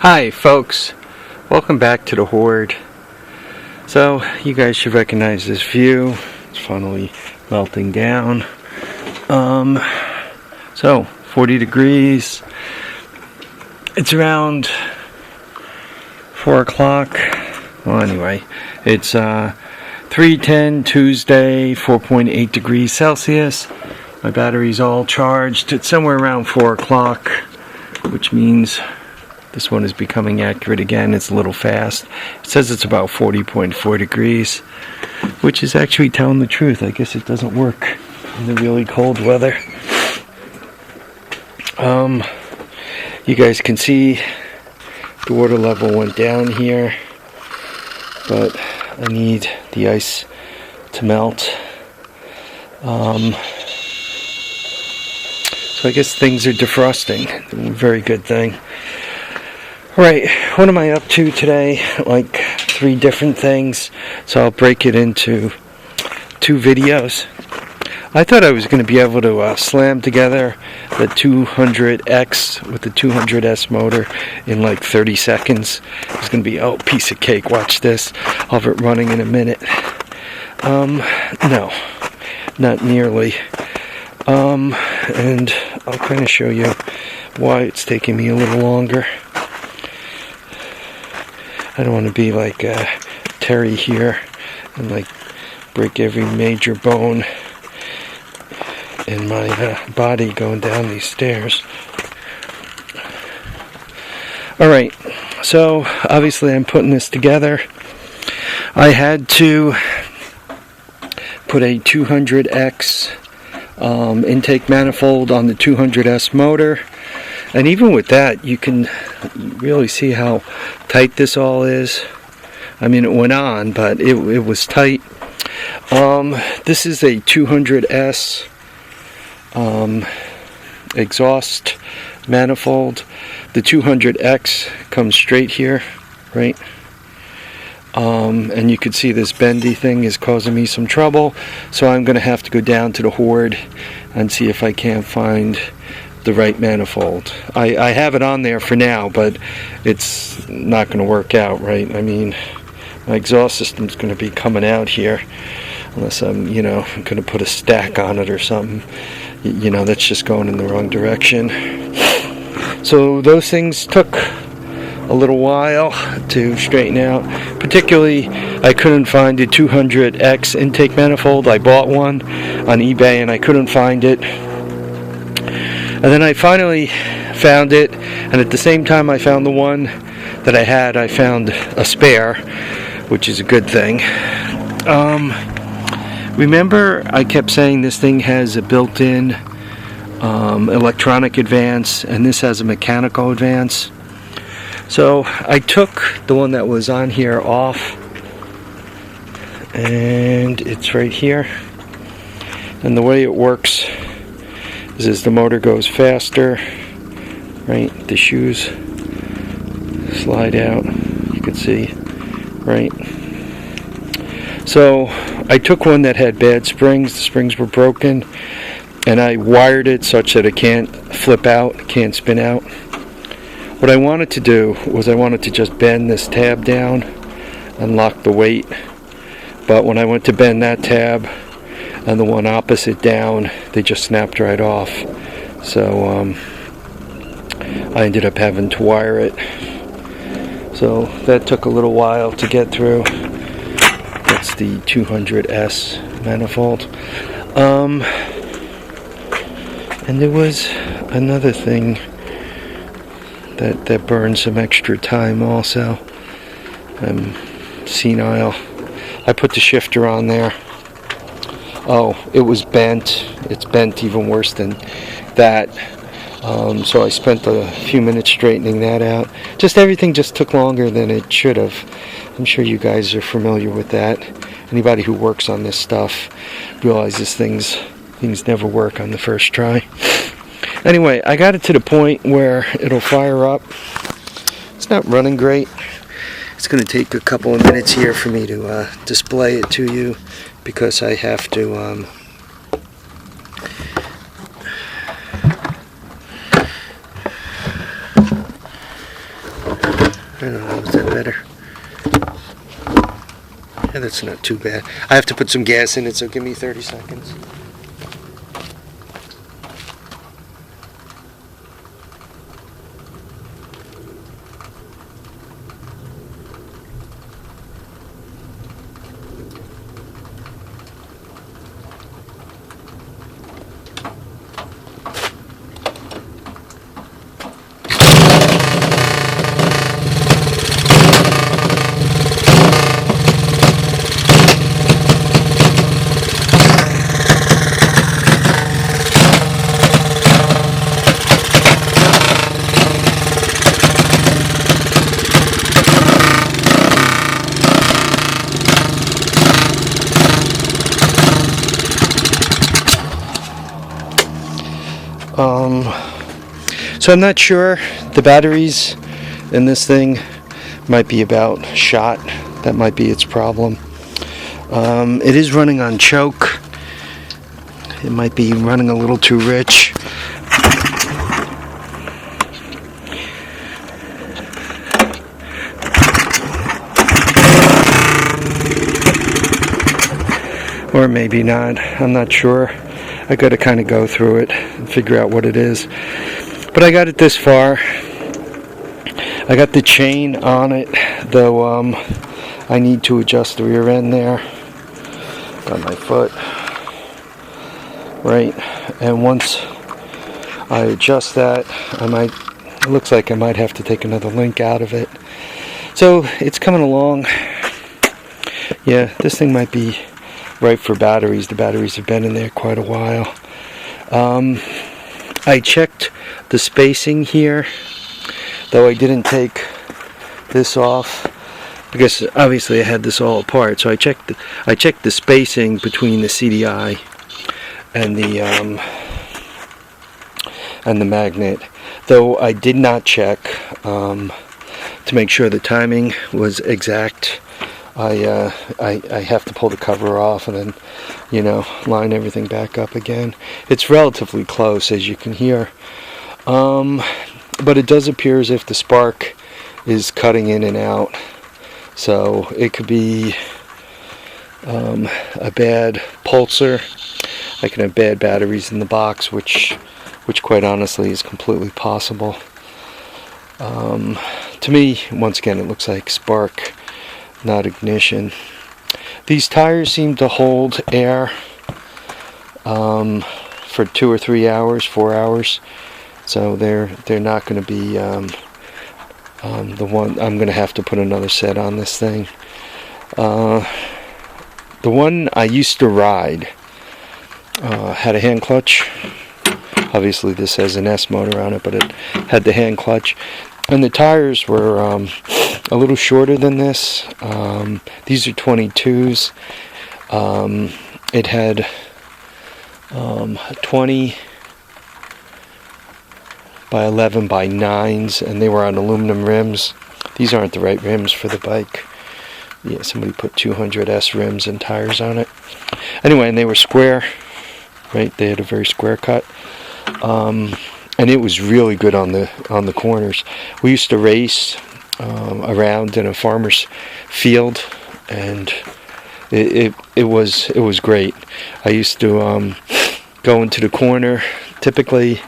Hi folks, welcome back to the Horde. So you guys should recognize this view. It's finally melting down. So 40 degrees. It's around 4 o'clock. Well, anyway, it's 3:10 Tuesday, 4.8 degrees Celsius. My battery's all charged. It's somewhere around 4 o'clock, which means this one is becoming accurate again. It's a little fast. It says it's about 40.4 degrees, which is actually telling the truth. I guess it doesn't work in the really cold weather. You guys can see the water level went down here, but I need the ice to melt. So I guess things are defrosting. Very good thing. Alright, what am I up to today? Like 3 different things, so I'll break it into 2 videos. I thought I was going to be able to slam together the 200X with the 200S motor in like 30 seconds. It's going to be, oh, piece of cake, watch this. I'll have it running in a minute. No, not nearly. And I'll kind of show you why it's taking me a little longer. I don't want to be like Terry here and like break every major bone in my body going down these stairs. Alright, so obviously I'm putting this together. I had to put a 200X intake manifold on the 200S motor, and even with that you can really see how tight this all is. I mean, it went on, but it was tight. This is a 200S exhaust manifold. The 200X comes straight here, right? And you can see this bendy thing is causing me some trouble, so I'm going to have to go down to the Horde and see if I can't find the right manifold. I have it on there for now, but it's not going to work out, right? I mean, my exhaust system's going to be coming out here unless I'm, going to put a stack on it or something. That's just going in the wrong direction. So those things took a little while to straighten out. Particularly, I couldn't find a 200X intake manifold. I bought one on eBay and I couldn't find it. And then I finally found it, and at the same time I found the one that I had, I found a spare, which is a good thing. Remember, I kept saying this thing has a built-in electronic advance, and this has a mechanical advance. So I took the one that was on here off, and it's right here. And the way it works is as the motor goes faster, right, the shoes slide out, you can see, right? So I took one that had bad springs. The springs were broken, and I wired it such that it can't flip out, can't spin out. What I wanted to do was I wanted to just bend this tab down and lock the weight, but when I went to bend that tab and the one opposite down, they just snapped right off. So I ended up having to wire it. So that took a little while to get through. That's the 200S manifold. And there was another thing that burned some extra time also. I'm senile. I put the shifter on there. Oh, it was bent. It's bent even worse than that. So I spent a few minutes straightening that out. Everything just took longer than it should have. I'm sure you guys are familiar with that. Anybody who works on this stuff realizes things never work on the first try. Anyway, I got it to the point where it'll fire up. It's not running great. It's going to take a couple of minutes here for me to display it to you, because I have to I don't know, is that better? Yeah, that's not too bad. I have to put some gas in it, so give me 30 seconds. So I'm not sure. The batteries in this thing might be about shot. That might be its problem. It is running on choke. It might be running a little too rich. Or maybe not. I'm not sure. I got to kind of go through it and figure out what it is. But I got it this far. I got the chain on it, though I need to adjust the rear end there. Got my foot. Right. And once I adjust that, it looks like I might have to take another link out of it. So it's coming along. Yeah, this thing might be right for batteries. The batteries have been in there quite a while. I checked the spacing here, though I didn't take this off because obviously I had this all apart. So I checked the spacing between the CDI and the magnet, though I did not check to make sure the timing was exact. I have to pull the cover off and then, you know, line everything back up again. It's relatively close, as you can hear, but it does appear as if the spark is cutting in and out, so it could be a bad pulsar. I can have bad batteries in the box, which quite honestly is completely possible. To me, once again, it looks like spark, not ignition. These tires seem to hold air for 2 or 3 hours, 4 hours. So they're not going to be the one. I'm going to have to put another set on this thing. The one I used to ride had a hand clutch. Obviously this has an S motor on it, but it had the hand clutch. And the tires were a little shorter than this. These are 22s. It had 20 by 11 by 9s, and they were on aluminum rims. These aren't the right rims for the bike. Yeah, somebody put 200S rims and tires on it. Anyway, and they were square, right? They had a very square cut. And it was really good on the corners. We used to race around in a farmer's field, and it was great. I used to go into the corner, typically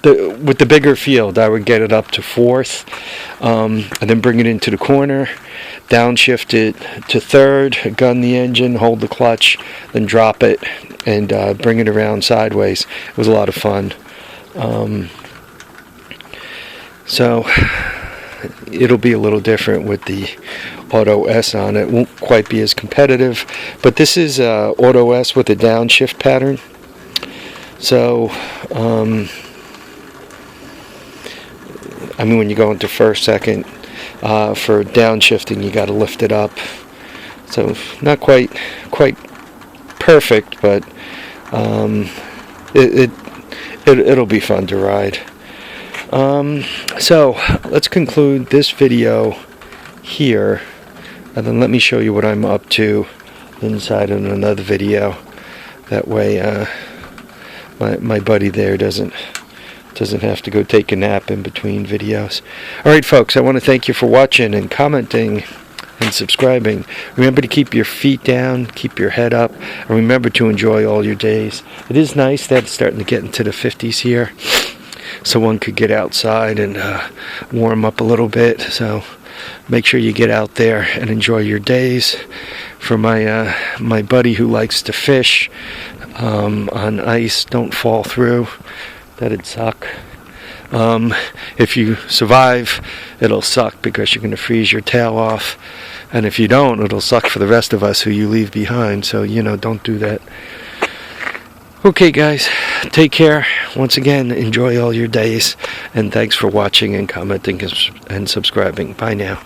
with the bigger field. I would get it up to 4th, and then bring it into the corner, downshift it to 3rd, gun the engine, hold the clutch, then drop it, and bring it around sideways. It was a lot of fun. So it'll be a little different with the Auto S on it. Won't quite be as competitive, but this is Auto S with a downshift pattern. So I mean, when you go into first, second, for downshifting, you got to lift it up. So not quite perfect, but it'll be fun to ride. So let's conclude this video here, and then let me show you what I'm up to inside in another video. That way my buddy there doesn't Doesn't have to go take a nap in between videos. Alright folks, I want to thank you for watching and commenting and subscribing. Remember to keep your feet down, keep your head up, and remember to enjoy all your days. It is nice that it's starting to get into the 50s here, so one could get outside and warm up a little bit. So make sure you get out there and enjoy your days. For my buddy who likes to fish on ice, don't fall through. That'd suck. If you survive, it'll suck because you're going to freeze your tail off, and if you don't, it'll suck for the rest of us who you leave behind. So don't do that. Okay guys, take care. Once again, enjoy all your days, and thanks for watching and commenting and subscribing. Bye now.